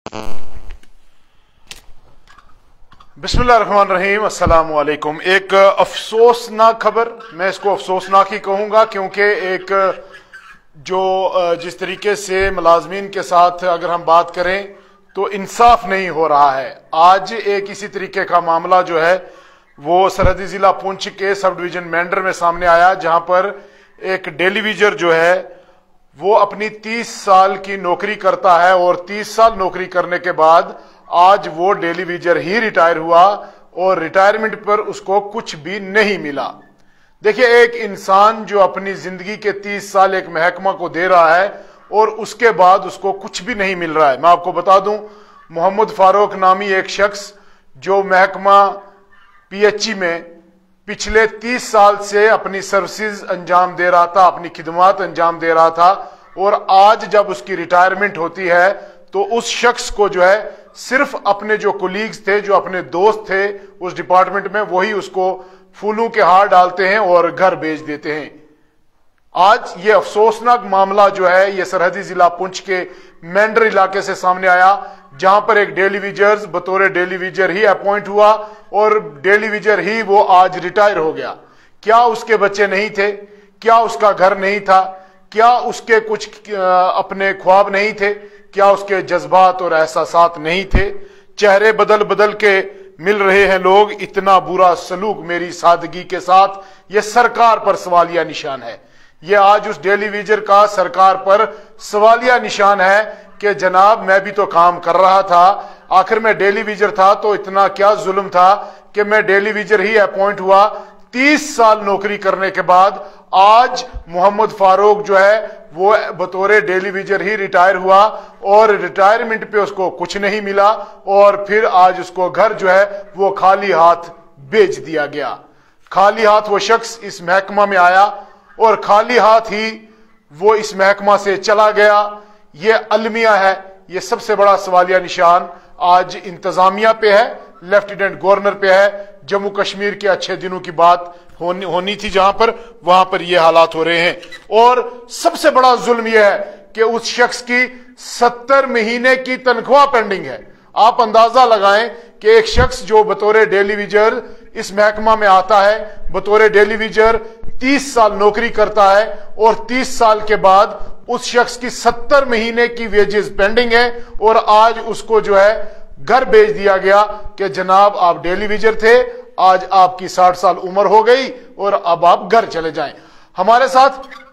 बिस्मिल्लाहिर्रहमानिर्रहीम, अस्सलाम वालेकुम। एक अफसोसनाक खबर, मैं इसको अफसोसनाक ही कहूँगा क्योंकि जिस तरीके से मुलाजमीन के साथ अगर हम बात करें तो इंसाफ नहीं हो रहा है। आज एक इसी तरीके का मामला जो है वो सरहदी ज़िला पुंछ के सब डिवीज़न मेंढर में सामने आया, जहाँ पर एक डेलीविजर जो है वो अपनी 30 साल की नौकरी करता है और 30 साल नौकरी करने के बाद आज वो डेलीविजर ही रिटायर हुआ और रिटायरमेंट पर उसको कुछ भी नहीं मिला। देखिए, एक इंसान जो अपनी जिंदगी के 30 साल एक महकमा को दे रहा है और उसके बाद उसको कुछ भी नहीं मिल रहा है। मैं आपको बता दूं, मोहम्मद फारूक नामी एक शख्स जो महकमा पीएचई में पिछले 30 साल से अपनी सर्विसेज अंजाम दे रहा था, अपनी खिदमत अंजाम दे रहा था, और आज जब उसकी रिटायरमेंट होती है तो उस शख्स को जो है सिर्फ अपने जो कोलीग्स थे, जो अपने दोस्त थे उस डिपार्टमेंट में, वही उसको फूलों के हार डालते हैं और घर भेज देते हैं। आज ये अफसोसनाक मामला जो है ये सरहदी जिला पुंछ के मेंढर इलाके से सामने आया, जहां पर एक डेलीविजर बतौर डेलीविजर ही अपॉइंट हुआ और डेलीविजर ही वो आज रिटायर हो गया। क्या उसके बच्चे नहीं थे? क्या उसका घर नहीं था? क्या उसके कुछ अपने ख्वाब नहीं थे? क्या उसके जज्बात और एहसासात नहीं थे? चेहरे बदल बदल के मिल रहे हैं लोग। इतना बुरा सलूक मेरी सादगी के साथ, यह सरकार पर सवालिया निशान है। यह आज उस डेलीविजर का सरकार पर सवालिया निशान है कि जनाब, मैं भी तो काम कर रहा था, आखिर मैं डेलीविजर था तो इतना क्या जुल्म था कि मैं डेलीविजर ही अपॉइंट हुआ। 30 साल नौकरी करने के बाद आज मोहम्मद फारूक जो है वो बतौर डेलीविजर ही रिटायर हुआ और रिटायरमेंट पे उसको कुछ नहीं मिला और फिर आज उसको घर जो है वो खाली हाथ भेज दिया गया। खाली हाथ वो शख्स इस महकमा में आया और खाली हाथ ही वो इस महकमा से चला गया। ये अलमिया है। ये सबसे बड़ा सवालिया निशान आज इंतजामिया पे है, लेफ्टिनेंट गवर्नर पे है। जम्मू कश्मीर के अच्छे दिनों की बात होनी थी जहां पर, वहां पर ये हालात हो रहे हैं। और सबसे बड़ा जुल्म यह है कि उस शख्स की 70 महीने की तनख्वाह पेंडिंग है। आप अंदाजा लगाएं कि एक शख्स जो बतौर डेलीविजर इस महकमा में आता है, बतौर डेलीविजर 30 साल नौकरी करता है और 30 साल के बाद उस शख्स की 70 महीने की वेजेस पेंडिंग है और आज उसको जो है घर भेज दिया गया कि जनाब, आप डेलीविजर थे, आज आपकी 60 साल उम्र हो गई और अब आप घर चले जाएं। हमारे साथ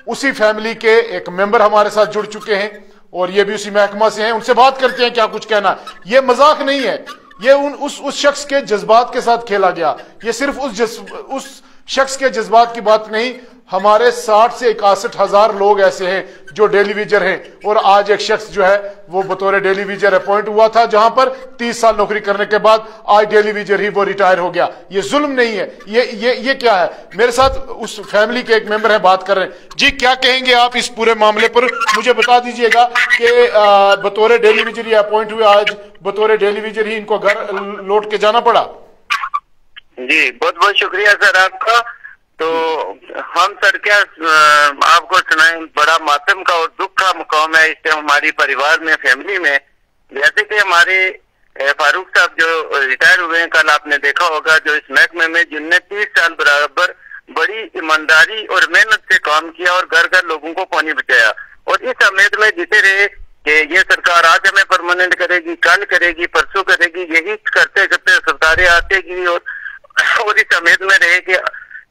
उसी फैमिली के एक मेंबर हमारे साथ जुड़ चुके हैं और ये भी उसी महकमा से हैं। उनसे बात करते हैं क्या कुछ कहना। ये मजाक नहीं है, ये उस शख्स के जज्बात के साथ खेला गया। ये सिर्फ उस शख्स के जज्बात की बात नहीं, हमारे 60 से 61 हजार लोग ऐसे हैं जो डेलीविजर हैं और आज एक शख्स जो है वो बतौर डेलीविजर अपॉइंट हुआ था, जहां पर 30 साल नौकरी करने के बाद आज डेलीविजर ही वो रिटायर हो गया। ये जुल्म नहीं है, ये क्या है? मेरे साथ उस फैमिली के एक मेंबर है, बात कर रहे हैं। जी, क्या कहेंगे आप इस पूरे मामले पर? मुझे बता दीजिएगा कि बतौर डेलीविजर ही अपॉइंट हुए, आज बतौर डेलीविजर ही इनको घर लौट के जाना पड़ा। जी, बहुत बहुत शुक्रिया सर आपका। तो हम सर क्या आपको सुनाएं, बड़ा मातम का और दुख का मुकाम है इस टाइम हमारी परिवार में, फैमिली में। जैसे कि हमारे फारूक साहब जो रिटायर हुए हैं, कल आपने देखा होगा, जो इस महकमे में जिनने 30 साल बराबर बड़ी ईमानदारी और मेहनत से काम किया और घर घर लोगों को पानी बचाया और इस उम्मीद में जीते रहे कि ये सरकार आज हमें परमानेंट करेगी, कल करेगी, परसों करेगी। यही करते करते सरकारें आतेगी और इस उम्मीद में रहे कि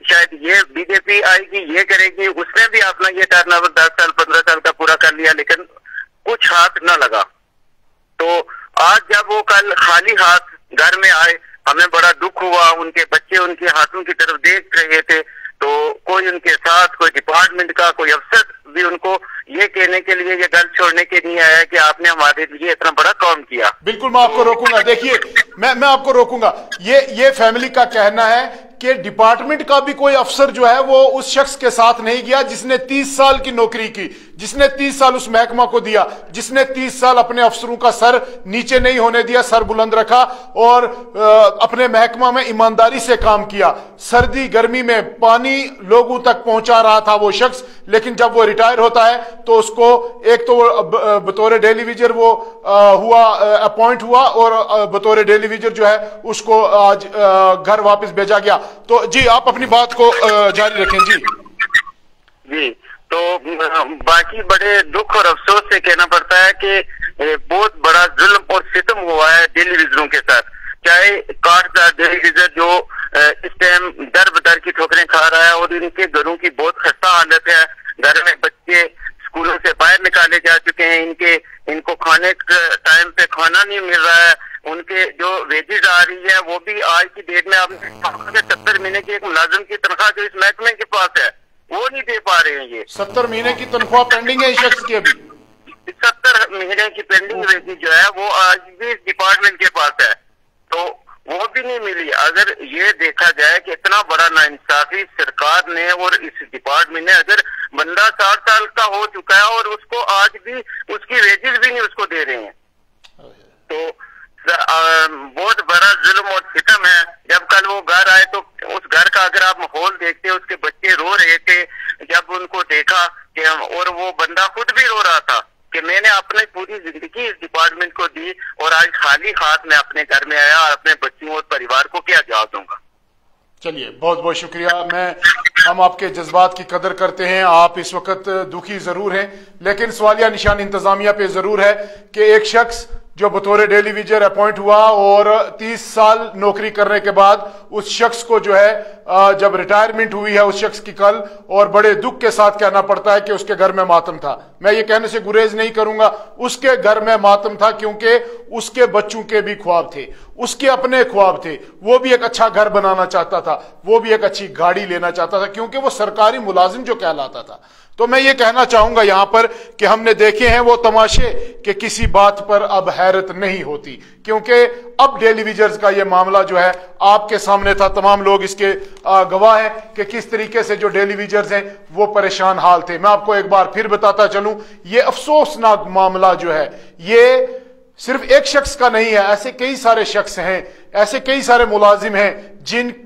शायद ये बीजेपी आएगी, ये करेगी। उसने भी अपना ये टर्नओवर 10 साल 15 साल का पूरा कर लिया, लेकिन कुछ हाथ न लगा। तो आज जब वो कल खाली हाथ घर में आए, हमें बड़ा दुख हुआ। उनके बच्चे उनके हाथों की तरफ देख रहे थे, तो कोई उनके साथ, कोई डिपार्टमेंट का कोई अफसर भी उनको ये कहने के लिए, ये गल छोड़ने के नहीं आया कि आपने हमारे लिए इतना बड़ा काम किया। बिल्कुल, मैं आपको रोकूंगा। देखिए, मैं आपको रोकूंगा। ये फैमिली का कहना है کہ ڈپارٹمنٹ کا بھی کوئی افسر جو ہے وہ اس شخص کے ساتھ نہیں گیا جس نے 30 سال کی نوکری کی، جس نے 30 سال اس محکمہ کو دیا، جس نے 30 سال اپنے افسروں کا سر نیچے نہیں ہونے دیا، سر بلند رکھا اور اپنے محکمہ میں ایمانداری سے کام کیا، سردی گرمی میں پانی لوگوں تک پہنچا رہا تھا وہ شخص۔ لیکن جب وہ ریٹائر ہوتا ہے تو اس کو ایک تو بطور ڈیلی ویجر وہ اپوائنٹ ہوا اور بطور ڈیلی ویجر جو ہے اس کو آج گھر واپس بھیجا گیا۔ تو جی آپ اپنی بات کو جاری رکھیں۔ جی تو باقی بڑے دکھ اور افسوس سے کہنا پڑتا ہے کہ بہت بڑا ظلم اور ستم ہوا ہے ڈیلی ویزروں کے ساتھ، چاہے کارڈدار ڈیلی ویزر جو اس ٹائم در بدر کی ٹھوکریں کھا رہا ہے اور ان کے گھروں کی بہت خستہ حالت ہے، گھر میں بچے اسکولوں سے باہر نکالے جا چکے ہیں، ان کو کھانے ٹائم پہ کھانا نہیں مل رہا ہے، ان کے جو ویجز آ رہی ہے وہ بھی آج کی ڈیٹ میں آپ 70 مہینے کی ایک ملازم کی تنخواہ جو اس محکمے کے پاس ہے وہ نہیں دے پا رہے ہیں۔ یہ 70 مہینے کی تنخواہ پینڈنگ ہے اس شخص کی، ابھی 70 مہینے کی پینڈنگ ویجز جو ہے وہ آج بھی ڈپارٹمنٹ کے پاس ہے، تو وہ بھی نہیں ملی۔ اگر یہ دیکھا جائے کہ اتنا بڑا ناانصافی سرکار نے اور اس ڈپارٹمنٹ نے، اگر بندہ 60 سال کا ہو چکا ہے اور اس کو آج بھی اس کی ویجز بھی نہیں اس کو دے رہے ہیں، تو بہت بڑا ظلم اور ستم ہے۔ جب کل وہ گھر آئے تو اس گھر کا اگر آپ ماحول دیکھتے، اس کے بچے رو رہے تھے جب ان کو دیکھا کہ اور وہ بندہ خود بھی رو رہا تھا کہ میں نے اپنی پوری زندگی اس ڈپارٹمنٹ کو دی اور آج خالی ہاتھ میں اپنے گھر میں آیا اور اپنے بچوں اور پریوار کو کیا جواب دوں گا۔ چلیے بہت بہت شکریہ۔ ہم آپ کے جذبات کی قدر کرتے ہیں، آپ اس وقت دکھی ضرور ہیں، لیکن سوالیہ نشان انتظامیہ پہ ضرور ہے کہ ایک شخص جو بطور ڈیلی ویجر اپوائنٹ ہوا اور 30 سال نوکری کرنے کے بعد اس شخص کو جو ہے جب ریٹائرمنٹ ہوئی ہے اس شخص کی کل، اور بڑے دکھ کے ساتھ کہنا پڑتا ہے کہ اس کے گھر میں ماتم تھا۔ میں یہ کہنے سے گریز نہیں کروں گا، اس کے گھر میں ماتم تھا کیونکہ اس کے بچوں کے بھی خواب تھے، اس کے اپنے خواب تھے، وہ بھی ایک اچھا گھر بنانا چاہتا تھا، وہ بھی ایک اچھی گاڑی لینا چاہتا تھا کیونکہ وہ سرکاری ملازم جو کہلاتا تھا۔ تو میں یہ کہنا چاہوں گا یہاں پر کہ ہم نے دیکھے ہیں وہ تماشے کہ کسی بات پر اب حیرت نہیں ہوتی، کیونکہ اب ڈیلی ویجرز کا یہ معاملہ جو ہے آپ کے سامنے تھا، تمام لوگ اس کے گواہ ہیں کہ کس طریقے سے جو ڈیلی ویجرز ہیں وہ پریشان حال تھے۔ میں آپ کو ایک بار پھر بتاتا چلوں، یہ افسوسناک معاملہ جو ہے یہ صرف ایک شخص کا نہیں ہے، ایسے کئی سارے شخص ہیں، ایسے کئی سارے ملازم ہیں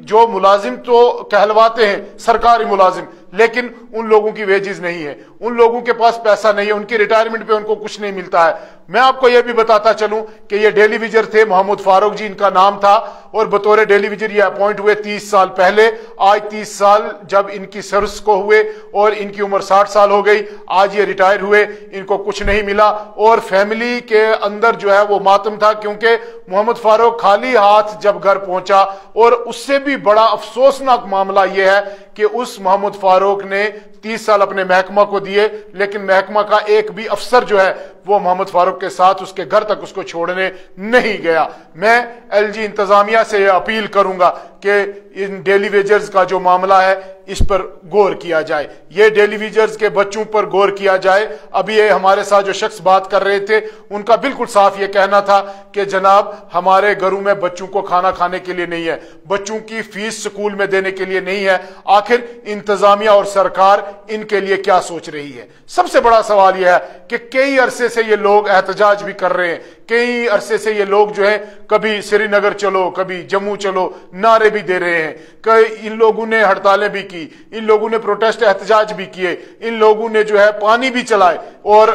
جو ملازم تو کہلواتے ہیں سرکاری ملازم، لیکن ان لوگوں کی ویجز نہیں ہے، ان لوگوں کے پاس پیسہ نہیں ہے، ان کی ریٹائرمنٹ پہ ان کو کچھ نہیں ملتا ہے۔ میں آپ کو یہ بھی بتاتا چلوں کہ یہ ڈیلی ویجر تھے، محمد فاروق جی ان کا نام تھا، اور بطور ڈیلی ویجر یہ اپوائنٹ ہوئے 30 سال پہلے۔ آج 30 سال جب ان کی سروس کو ہوئے اور ان کی عمر 60 سال ہو گئی، آج یہ ریٹائر ہوئے، ان کو کچھ نہیں ملا، اور فیملی کے اندر جو ہے وہ ماتم تھا کیونکہ محمد فاروق خالی ہاتھ جب گھر پہنچا۔ اور اس سے بھی بڑا افسوسناک معاملہ یہ ہے کہ اس محمد فاروق نے 30 سال اپنے محکمہ کو دیے، لیکن محکمہ کا ایک بھی افسر جو ہے وہ محمد فاروق کے ساتھ اس کے گھر تک اس کو چھوڑنے نہیں گیا۔ میں ایل جی انتظامیہ سے یہ اپیل کروں گا کہ ان ڈیلی ویجرز کا جو معاملہ ہے اس پر غور کیا جائے، یہ ڈیلی ویجرز کے بچوں پر غور کیا جائے۔ ابھی یہ ہمارے ساتھ جو شخص بات کر رہے تھے ان کا بالکل صاف یہ کہنا تھا کہ جناب ہمارے گھروں میں بچوں کو کھانا کھانے کے لیے نہیں ہے، بچوں کی فیس سکول میں دینے کے لیے نہیں ہے، آخر انتظامیہ اور سرکار ان کے لیے کیا سوچ رہی ہے؟ سب سے بڑا سوال یہ ہے کہ کئی عرصے سے یہ لوگ احتجاج بھی کر رہے ہیں، کئی عرصے سے یہ لوگ جو ہیں کبھی سری نگر چلو کبھی جموں چلو نعرے بھی دے رہے ہیں، ان لوگوں نے ہڑتالیں بھی کی، ان لوگوں نے پروٹیسٹ احتجاج بھی کیے، ان لوگوں نے جو ہے پانی بھی چلائے، اور